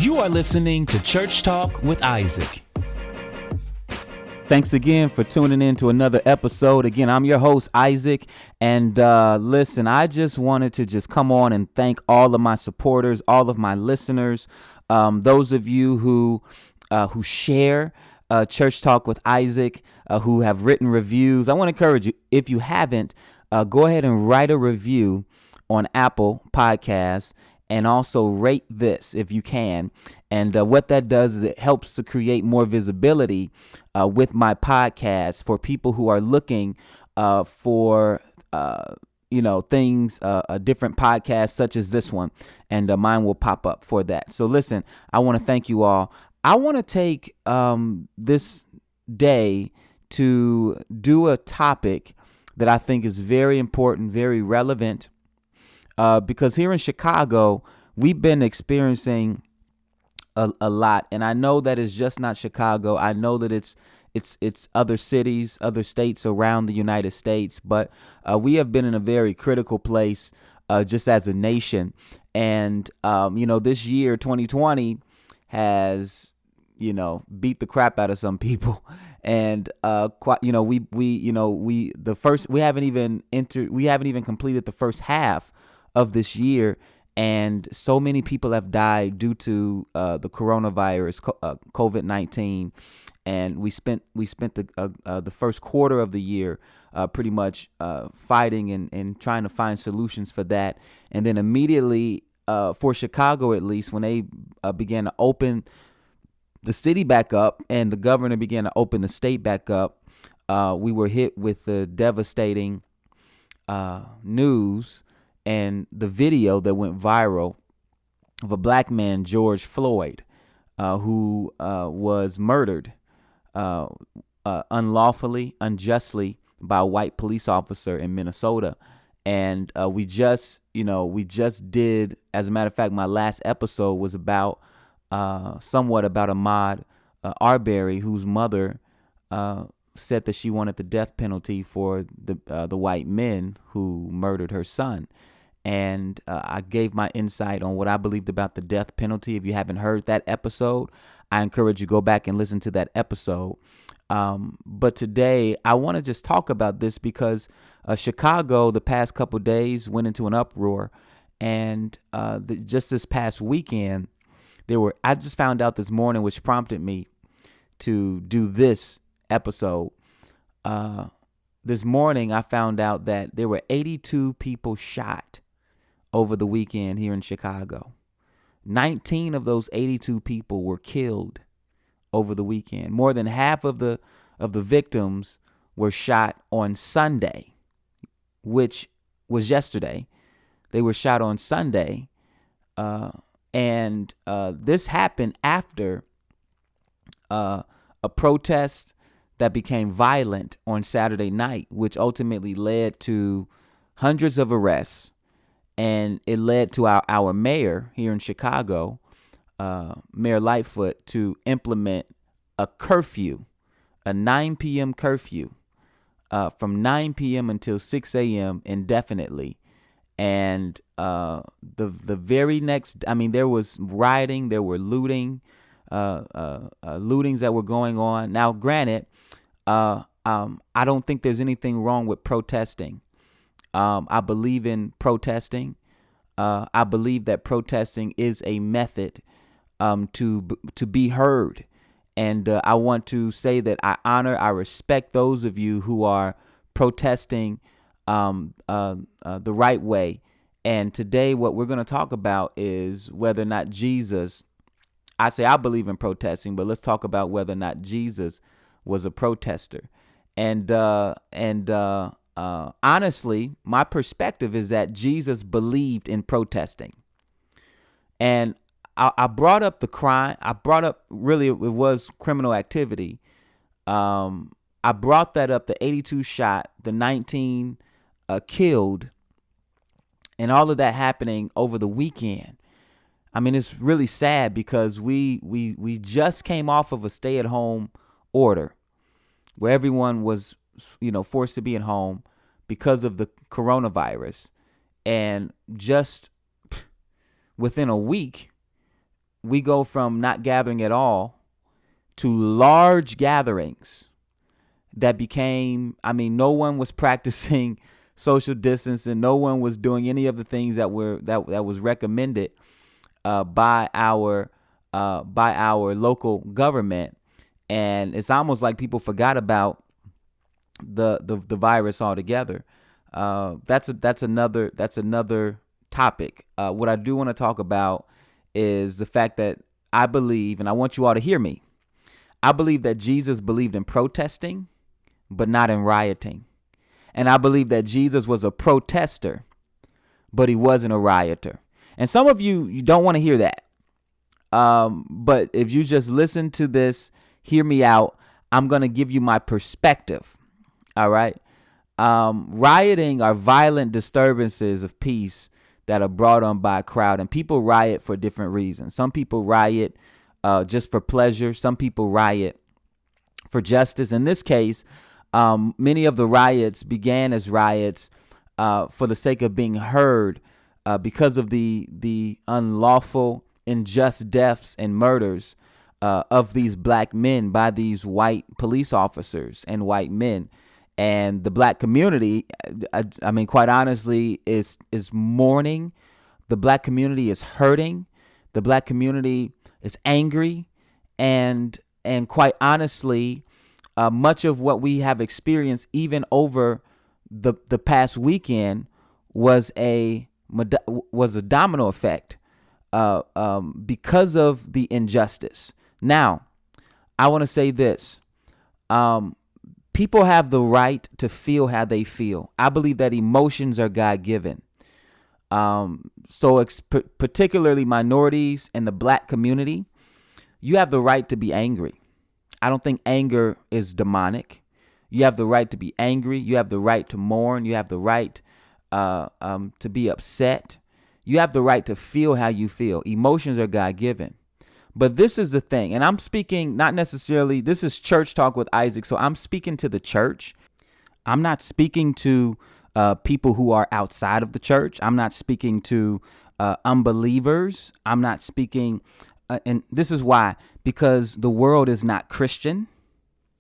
You are listening to Church Talk with Isaac. Thanks again for tuning in to another episode. Again, I'm your host, Isaac. And listen, I just wanted to just come on and thank all of my supporters, all of my listeners, those of you who share Church Talk with Isaac, who have written reviews. I want to encourage you, if you haven't, go ahead and write a review on Apple Podcasts. And also rate this if you can. And what that does is it helps to create more visibility with my podcast for people who are looking for, things, different podcasts such as this one. And mine will pop up for that. So listen, I want to thank you all. I want to take this day to do a topic that I think is very important, very relevant. Because here in Chicago, we've been experiencing a lot, and I know that it's just not Chicago. I know that it's other cities, other states around the United States, but we have been in a very critical place just as a nation. And this year, 2020, has beat the crap out of some people, and we haven't even completed the first half of this year, and so many people have died due to the coronavirus, COVID-19, and we spent the first quarter of the year pretty much fighting and trying to find solutions for that, and then immediately for Chicago, at least, when they began to open the city back up and the governor began to open the state back up, we were hit with the devastating news and the video that went viral of a black man, George Floyd, who was murdered unlawfully, unjustly by a white police officer in Minnesota. And we just did, as a matter of fact, my last episode was about somewhat about Ahmaud Arbery, whose mother said that she wanted the death penalty for the white men who murdered her son. And I gave my insight on what I believed about the death penalty. If you haven't heard that episode, I encourage you to go back and listen to that episode. But today, I want to just talk about this because Chicago, the past couple of days, went into an uproar. And just this past weekend, I just found out this morning, which prompted me to do this episode. This morning, I found out that there were 82 people shot over the weekend here in Chicago. 19 of those 82 people were killed over the weekend. More than half of the victims were shot on Sunday, which was yesterday. They were shot on Sunday, and this happened after a protest that became violent on Saturday night, which ultimately led to hundreds of arrests. And it led to our mayor here in Chicago, Mayor Lightfoot, to implement a curfew, a 9 p.m. curfew, from 9 p.m. until 6 a.m. indefinitely. And the very next, there was rioting, there were lootings that were going on. Now, granted, I don't think there's anything wrong with protesting. I believe in protesting. I believe that protesting is a method to be heard. And I want to say that I respect those of you who are protesting the right way. And today what we're going to talk about is whether or not Jesus, I believe in protesting, but let's talk about whether or not Jesus was a protester. And honestly, my perspective is that Jesus believed in protesting. And I brought up the crime. I brought up, really, it was criminal activity. I brought that up, the 82 shot, the 19 killed, and all of that happening over the weekend. It's really sad because we just came off of a stay-at-home order where everyone was, forced to be at home because of the coronavirus. And just within a week, we go from not gathering at all to large gatherings that became, no one was practicing social distancing. No one was doing any of the things that was recommended by our local government. And it's almost like people forgot about the virus altogether. That's another topic. What I do want to talk about is the fact that I believe, and I want you all to hear me, I believe that Jesus believed in protesting, but not in rioting. And I believe that Jesus was a protester, but he wasn't a rioter. And some of you don't want to hear that. But if you just listen to this, hear me out, I'm going to give you my perspective. All right. Rioting are violent disturbances of peace that are brought on by a crowd, and people riot for different reasons. Some people riot just for pleasure. Some people riot for justice. In this case, many of the riots began as riots for the sake of being heard because of the unlawful, unjust deaths and murders of these black men by these white police officers and white men. And the black community, quite honestly, is mourning. The black community is hurting. The black community is angry. And quite honestly, much of what we have experienced, even over the past weekend, was a domino effect because of the injustice. Now, I want to say this. People have the right to feel how they feel. I believe that emotions are God-given. So particularly minorities and the black community, you have the right to be angry. I don't think anger is demonic. You have the right to be angry. You have the right to mourn. You have the right to be upset. You have the right to feel how you feel. Emotions are God-given. But this is the thing, and I'm speaking not necessarily, this is Church Talk with Isaac, so I'm speaking to the church. I'm not speaking to people who are outside of the church. I'm not speaking to unbelievers. I'm not speaking, and this is why, because the world is not Christian.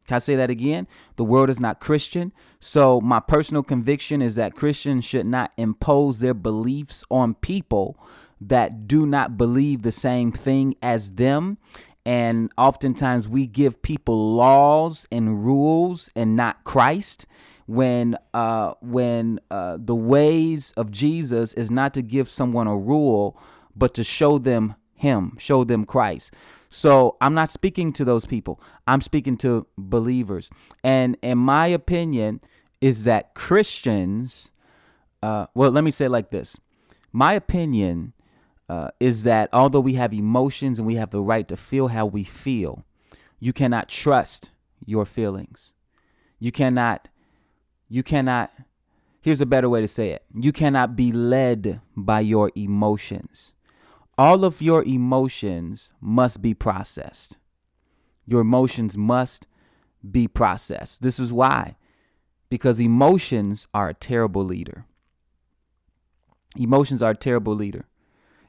Can I say that again? The world is not Christian. So my personal conviction is that Christians should not impose their beliefs on people that do not believe the same thing as them. And oftentimes we give people laws and rules and not Christ, when the ways of Jesus is not to give someone a rule, but to show them him, show them Christ. So I'm not speaking to those people. I'm speaking to believers. And in my opinion is that Christians, let me say it like this. My opinion is that although we have emotions and we have the right to feel how we feel, you cannot trust your feelings. You cannot, here's a better way to say it. You cannot be led by your emotions. All of your emotions must be processed. Your emotions must be processed. This is why, because emotions are a terrible leader. Emotions are a terrible leader.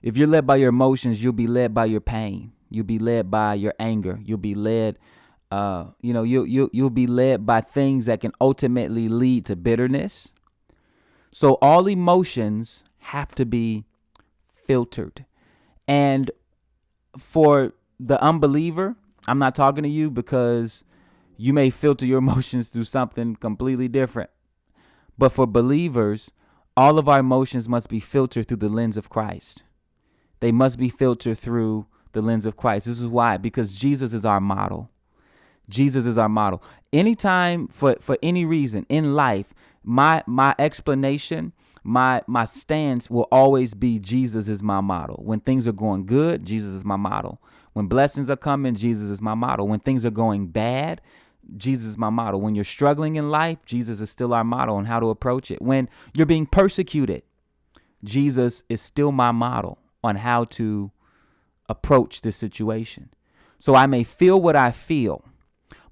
If you're led by your emotions, you'll be led by your pain. You'll be led by your anger. You'll be led, you'll be led by things that can ultimately lead to bitterness. So all emotions have to be filtered. And for the unbeliever, I'm not talking to you because you may filter your emotions through something completely different. But for believers, all of our emotions must be filtered through the lens of Christ. They must be filtered through the lens of Christ. This is why, because Jesus is our model. Jesus is our model. Anytime, for any reason in life, my explanation, my stance will always be Jesus is my model. When things are going good, Jesus is my model. When blessings are coming, Jesus is my model. When things are going bad, Jesus is my model. When you're struggling in life, Jesus is still our model on how to approach it. When you're being persecuted, Jesus is still my model on how to approach this situation. So I may feel what I feel,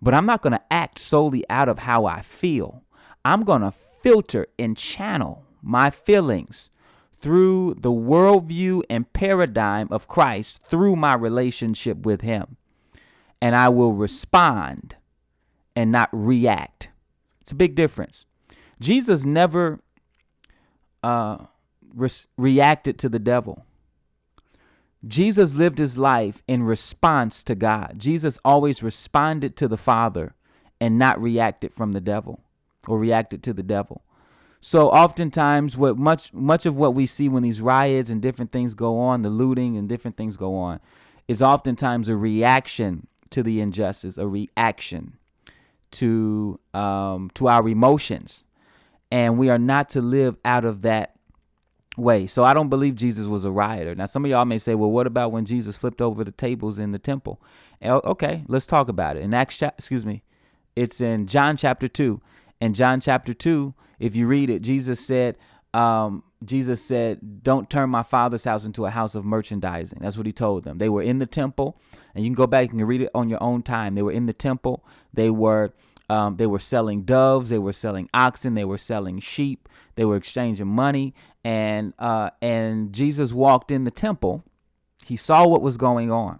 but I'm not going to act solely out of how I feel. I'm going to filter and channel my feelings through the worldview and paradigm of Christ through my relationship with him. And I will respond and not react. It's a big difference. Jesus never reacted to the devil. Jesus lived his life in response to God. Jesus always responded to the Father and not reacted from the devil or reacted to the devil. So oftentimes what much of what we see when these riots and different things go on, the looting and different things go on, is oftentimes a reaction to the injustice, a reaction to our emotions. And we are not to live out of that way. So I don't believe Jesus was a rioter. Now, some of y'all may say, well, what about when Jesus flipped over the tables in the temple? Okay, let's talk about it. It's in John chapter 2. In John chapter 2, if you read it, Jesus said, don't turn my Father's house into a house of merchandising. That's what he told them. They were in the temple, and you can go back and read it on your own time. They were in the temple. They were selling doves. They were selling oxen. They were selling sheep. They were exchanging money. And Jesus walked in the temple. He saw what was going on.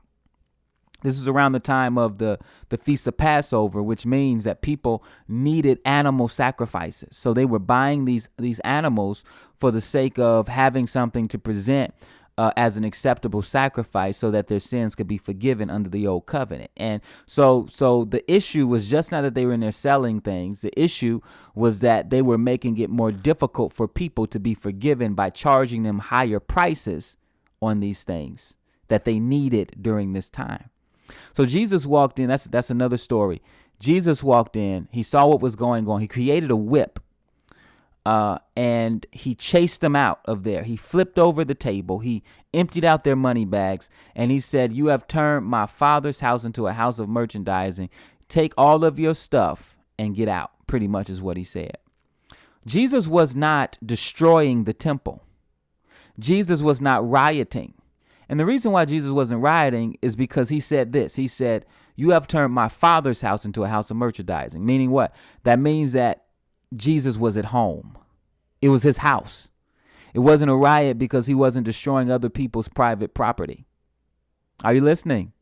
This is around the time of the Feast of Passover, which means that people needed animal sacrifices. So they were buying these animals for the sake of having something to present as an acceptable sacrifice so that their sins could be forgiven under the old covenant. And so the issue was just not that they were in there selling things. The issue was that they were making it more difficult for people to be forgiven by charging them higher prices on these things that they needed during this time. So Jesus walked in. That's another story. Jesus walked in. He saw what was going on. He created a whip. And he chased them out of there. He flipped over the table. He emptied out their money bags. And he said, you have turned my Father's house into a house of merchandising. Take all of your stuff and get out, pretty much is what he said. Jesus was not destroying the temple. Jesus was not rioting. And the reason why Jesus wasn't rioting is because he said this. He said, you have turned my Father's house into a house of merchandising. Meaning what? That means that Jesus was at home. It was his house. It wasn't a riot because he wasn't destroying other people's private property. Are you listening?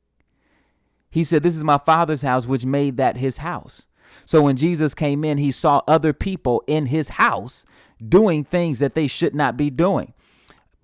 He said, this is my Father's house, which made that his house. So when Jesus came in, he saw other people in his house doing things that they should not be doing,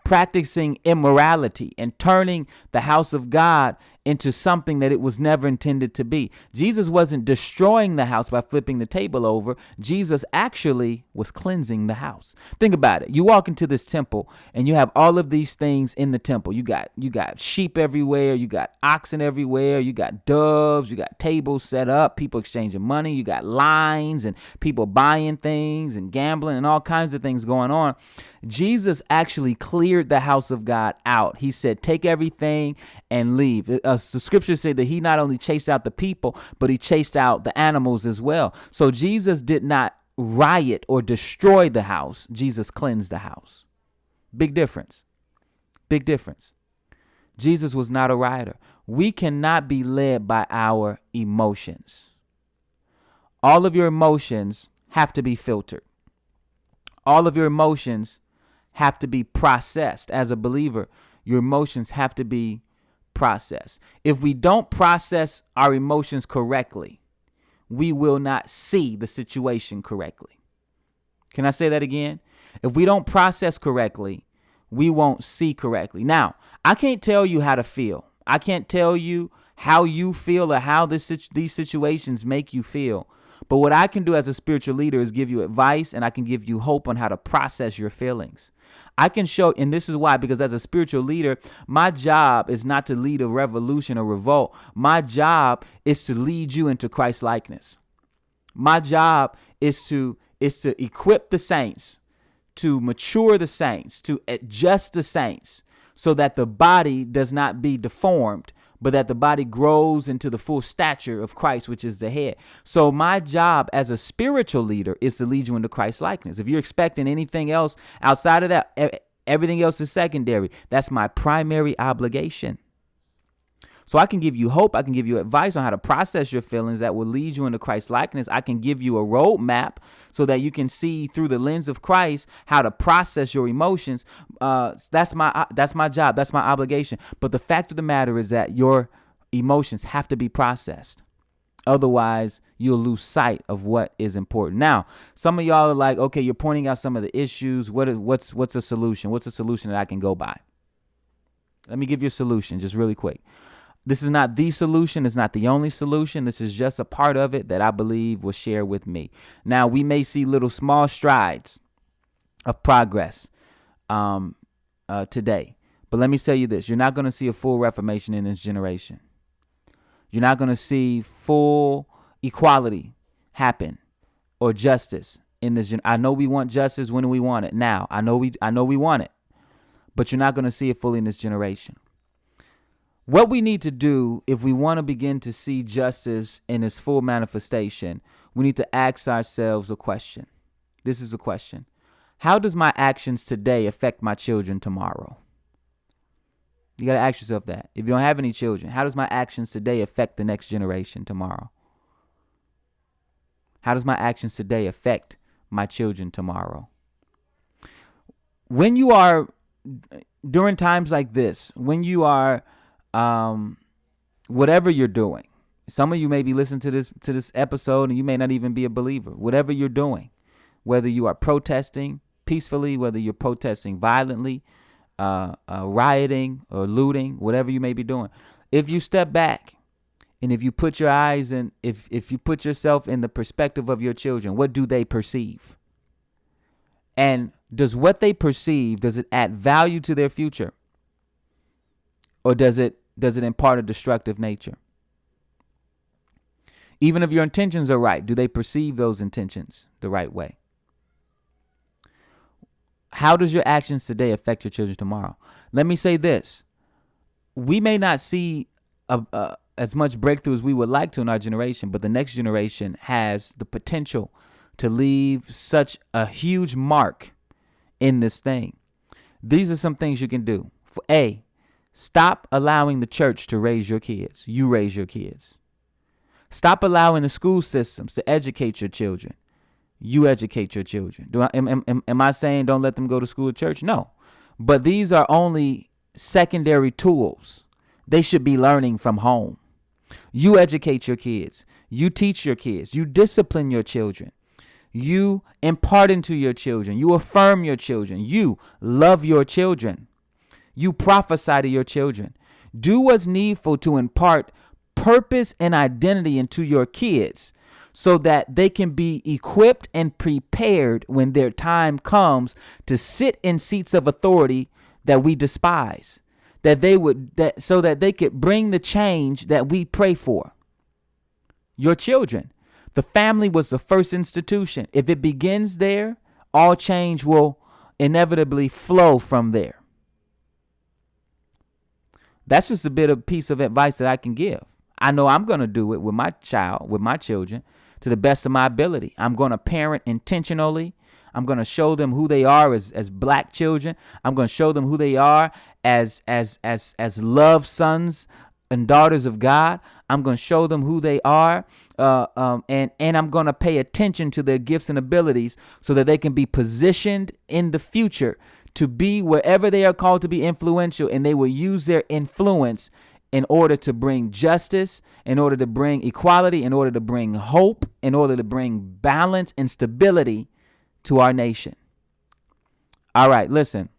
practicing immorality and turning the house of God into something that it was never intended to be. Jesus wasn't destroying the house by flipping the table over. Jesus actually was cleansing the house. Think about it. You walk into this temple and you have all of these things in the temple. You got sheep everywhere. You got oxen everywhere. You got doves. You got tables set up, people exchanging money. You got lines and people buying things and gambling and all kinds of things going on. Jesus actually cleared the house of God out. He said, take everything and leave. The scriptures say that he not only chased out the people, but he chased out the animals as well. So Jesus did not riot or destroy the house. Jesus cleansed the house. Big difference. Big difference. Jesus was not a rioter. We cannot be led by our emotions. All of your emotions have to be filtered. All of your emotions have to be processed. As a believer, your emotions have to be processed. If we don't process our emotions correctly, we will not see the situation correctly. Can I say that again? If we don't process correctly, we won't see correctly. Now, I can't tell you how to feel. I can't tell you how you feel or how these situations make you feel. But what I can do as a spiritual leader is give you advice, and I can give you hope on how to process your feelings. I can show, and this is why, because as a spiritual leader, my job is not to lead a revolution or revolt. My job is to lead you into Christ likeness. My job is to equip the saints, to mature the saints, to adjust the saints so that the body does not be deformed, but that the body grows into the full stature of Christ, which is the head. So my job as a spiritual leader is to lead you into Christ likeness. If you're expecting anything else outside of that, everything else is secondary. That's my primary obligation. So I can give you hope. I can give you advice on how to process your feelings that will lead you into Christ likeness. I can give you a roadmap so that you can see through the lens of Christ how to process your emotions. That's my job. That's my obligation. But the fact of the matter is that your emotions have to be processed. Otherwise, you'll lose sight of what is important. Now, some of y'all are like, okay, you're pointing out some of the issues. What's a solution? What's a solution that I can go by? Let me give you a solution just really quick. This is not the solution. It's not the only solution. This is just a part of it that I believe was shared with me. Now, we may see little small strides of progress today. But let me tell you this. You're not going to see a full reformation in this generation. You're not going to see full equality happen or justice in this. I know we want justice when we want it now. I know we want it, but you're not going to see it fully in this generation. What we need to do if we want to begin to see justice in its full manifestation, we need to ask ourselves a question. This is a question. How does my actions today affect my children tomorrow? You got to ask yourself that. If you don't have any children, how does my actions today affect the next generation tomorrow? How does my actions today affect my children tomorrow? When you are, during times like this, when you are, whatever you're doing, some of you may be listening to this episode and you may not even be a believer. Whatever you're doing, whether you are protesting peacefully, whether you're protesting violently, rioting or looting, whatever you may be doing. If you step back and if you put your eyes in, if you put yourself in the perspective of your children, what do they perceive? And does what they perceive, does it add value to their future? Or does it impart a destructive nature? Even if your intentions are right, do they perceive those intentions the right way? How does your actions today affect your children tomorrow? Let me say this. We may not see as much breakthrough as we would like to in our generation, but the next generation has the potential to leave such a huge mark in this thing. These are some things you can do. For A, stop allowing the church to raise your kids. You raise your kids. Stop allowing the school systems to educate your children. You educate your children. Am I saying don't let them go to school or church? No. But these are only secondary tools. They should be learning from home. You educate your kids. You teach your kids. You discipline your children. You impart into your children. You affirm your children. You love your children. You prophesy to your children. Do what's needful to impart purpose and identity into your kids, so that they can be equipped and prepared when their time comes to sit in seats of authority that we despise, so that they could bring the change that we pray for. Your children. The family was the first institution. If it begins there, all change will inevitably flow from there. That's just a bit of piece of advice that I can give. I know I'm going to do it with my children, to the best of my ability. I'm going to parent intentionally. I'm going to show them who they are as black children. I'm going to show them who they are as loved sons and daughters of God. I'm going to show them who they are, and I'm going to pay attention to their gifts and abilities so that they can be positioned in the future to be wherever they are called to be influential, and they will use their influence in order to bring justice, in order to bring equality, in order to bring hope, in order to bring balance and stability to our nation. All right, listen.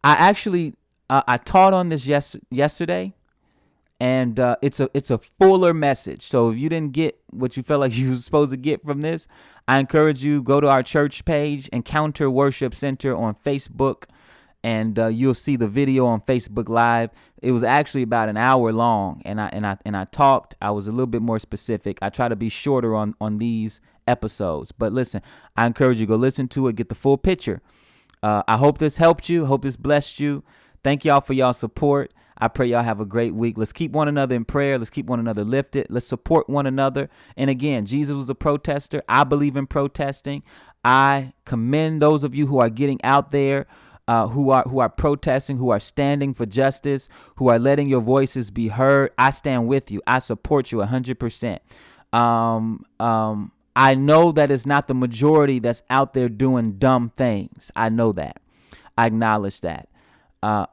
I actually I taught on this yesterday, and it's a fuller message. So if you didn't get what you felt like you were supposed to get from this, I encourage you, go to our church page, Encounter Worship Center on Facebook, and you'll see the video on Facebook Live. It was actually about an hour long, and I talked. I was a little bit more specific. I try to be shorter on these episodes. But listen, I encourage you, go listen to it, get the full picture. I hope this helped you. Hope this blessed you. Thank y'all for y'all support. I pray y'all have a great week. Let's keep one another in prayer. Let's keep one another lifted. Let's support one another. And again, Jesus was a protester. I believe in protesting. I commend those of you who are getting out there who are protesting, who are standing for justice, who are letting your voices be heard. I stand with you. I support you 100%. I know that it's not the majority that's out there doing dumb things. I know that. I acknowledge that.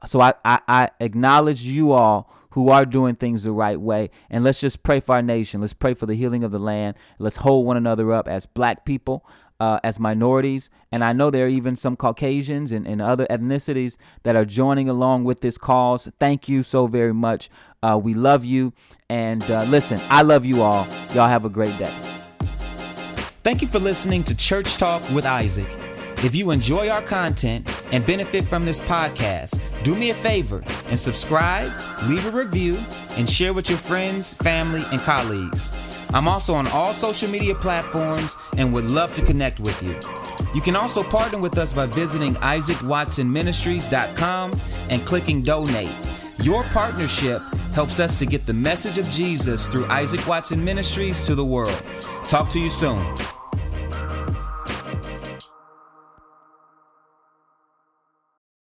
So I acknowledge you all who are doing things the right way. And let's just pray for our nation. Let's pray for the healing of the land. Let's hold one another up as black people, as minorities. And I know there are even some Caucasians and other ethnicities that are joining along with this cause. Thank you so very much. We love you. And listen, I love you all. Y'all have a great day. Thank you for listening to Church Talk with Isaac. If you enjoy our content and benefit from this podcast, do me a favor and subscribe, leave a review, and share with your friends, family, and colleagues. I'm also on all social media platforms and would love to connect with you. You can also partner with us by visiting isaacwatsonministries.com and clicking donate. Your partnership helps us to get the message of Jesus through Isaac Watson Ministries to the world. Talk to you soon.